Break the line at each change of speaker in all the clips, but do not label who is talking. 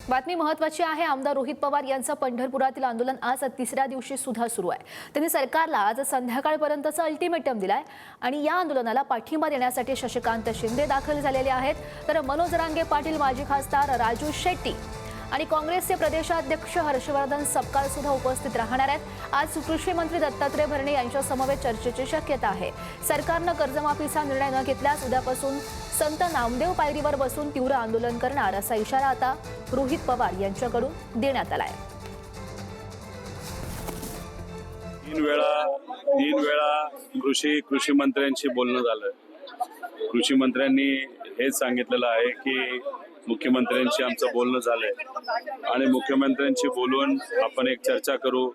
बातमी महत्त्वाची आहे। आमदार रोहित पवार यांचं पंढरपुरातील आंदोलन आज तिसऱ्या दिवशी सुद्धा सुरू आहे। त्यांनी सरकारला आज संध्याकाळपर्यंतचा अल्टिमेटम दिलाय आणि या आंदोलनाला पाठिंबा देण्यासाठी शशिकांत शिंदे दाखल झालेले आहेत, तर मनोज जरांगे पाटील, माजी खासदार राजू शेट्टी आणि काँग्रेसचे प्रदेशाध्यक्ष हर्षवर्धन सपकाळ सुद्धा उपस्थित राहणार आहेत। आज कृषी मंत्री दत्तात्रय भरणे यांच्या समवेत चर्चेची शक्यता आहे। सरकारनं कर्जमाफीचा निर्णय न घेतल्यास उद्यापासून संत नामदेव पायरीवर बसून तीव्र आंदोलन करणार असा इशारा आता रोहित पवार यांच्याकडून देण्यात आलाय।
तीन वेळा कृषी मंत्र्यांशी बोलणं झालं। कृषी मंत्र्यांनी हेच सांगितलेलं आहे की मुख्यमंत्र्यांशी आमचं बोलणं झालंय आणि मुख्यमंत्र्यांशी बोलून आपण एक चर्चा करू,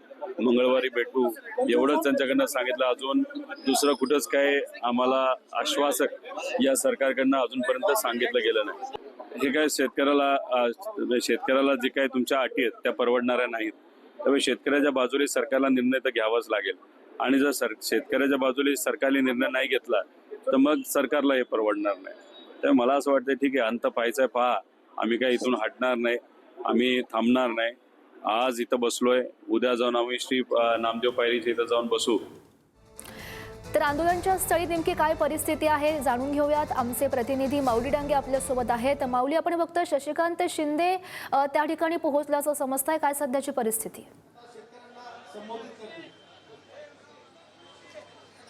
मंगळवारी भेटू, एवढंच त्यांच्याकडनं सांगितलं। अजून दुसरं कुठंच काय आम्हाला आश्वासक या सरकारकडनं अजूनपर्यंत सांगितलं गेलं नाही। हे काय शेतकऱ्याला जे काही तुमच्या अटी आहेत त्या परवडणाऱ्या नाहीत, त्यामुळे शेतकऱ्याच्या बाजूने सरकारला निर्णय तर घ्यावाच लागेल आणि जर शेतकऱ्याच्या बाजूने सरकारने निर्णय नाही घेतला तर मग सरकारला हे परवडणार नाही। तर मला असं वाटतं ठीक आहे, अंत पाहायचा पहा, आम्ही काही इथून हटणार नाही, आम्ही थांबणार नाही। आज इथं बसलोय, उद्या जाऊन आम्ही श्री नामदेव पायरीच्या इथं जाऊन बसू।
तर आंदोलनाच्या स्थळी नेमकी काय परिस्थिती आहे जाणून घेऊयात। आमचे प्रतिनिधी माऊली डांगे आपल्या सोबत आहेत। माऊली, आपण फक्त शशिकांत शिंदे त्या ठिकाणी पोहोचल्याचं समजताय, काय सध्याची परिस्थिती?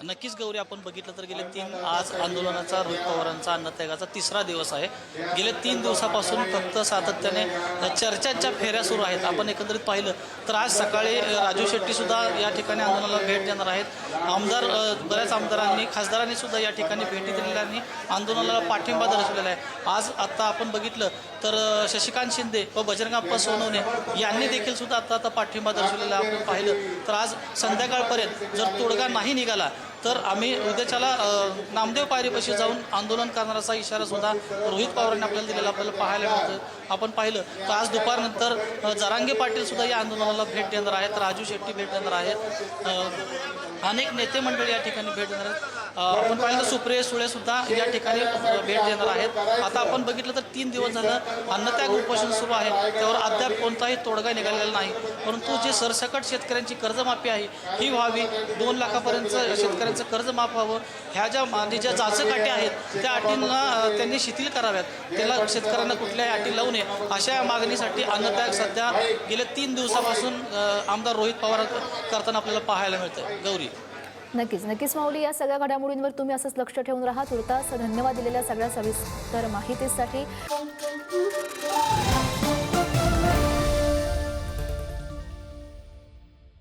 नक्कीच गौरी, आपण बघितलं तर गेले आज आंदोलनाचा रोहित पवारांचा अन्नत्यागाचा तिसरा दिवस आहे। गेले 3 दिवसापासून फक्त सातत्याने चर्चांच्या फेऱ्या सुरू आहेत। आपण एकंदरीत पाहिलं तर आज सकाळी राजू शेट्टी सुद्धा या ठिकाणी आंदोलनाला भेट देणार आहेत। बऱ्याच आमदारांनी, खासदारांनी सुद्धा या ठिकाणी भेटी दिलेल्या आणि आंदोलनाला पाठिंबा दर्शवलेला आहे। आज आता आपण बघितलं तर शशिकांत शिंदे व बजरंगप्पा सोनवणे यांनी देखील सुद्धा आता पाठिंबा दर्शवलेला आपण पाहिलं तर आज संध्याकाळपर्यंत जर तोडगा नाही निघाला तर आम्ही उद्याच्याला नामदेव पायरीपाशी जाऊन आंदोलन करण्याचा इशारा सुद्धा रोहित पवारांनी आपल्याला दिलेला आपल्याला पाहायला मिळतं। आपण पाहिलं तर आज दुपारनंतर जरांगे पाटील सुद्धा या आंदोलनाला भेट देणार आहेत, राजू शेट्टी भेट देणार आहेत, अनेक नेते मंडळी या ठिकाणी भेट देणार आहेत। आपण पाहिलं तर सुप्रिया सुळे सुद्धा या ठिकाणी भेट देणार आहेत। आता आपण बघितलं तर 3 दिवस झालं अन्नत्याग उपोषण सुरू आहे, त्यावर अद्याप कोणताही तोडगा निघालेला नाही। परंतु जे सरसकट शेतकऱ्यांची कर्जमाफी आहे ही व्हावी, 2 लाखापर्यंत शेतकऱ्यांचं कर्ज माफ व्हावं, ह्या ज्या जाचक अटी आहेत त्या अटींना त्यांनी शिथिल कराव्यात, त्याला शेतकऱ्यांना कुठल्याही अटी लावू नये, अशा मागणीसाठी अन्नत्याग सध्या गेल्या 3 दिवसापासून आमदार रोहित पवार करताना आपल्याला पाहायला मिळतं। गौरी,
नक्कीच माऊली, या सगळ्या घडामोडींवर तुम्ही असंच लक्ष ठेवून राहा। तुर्तास धन्यवाद दिलेल्या सगळ्या सविस्तर माहितीसाठी।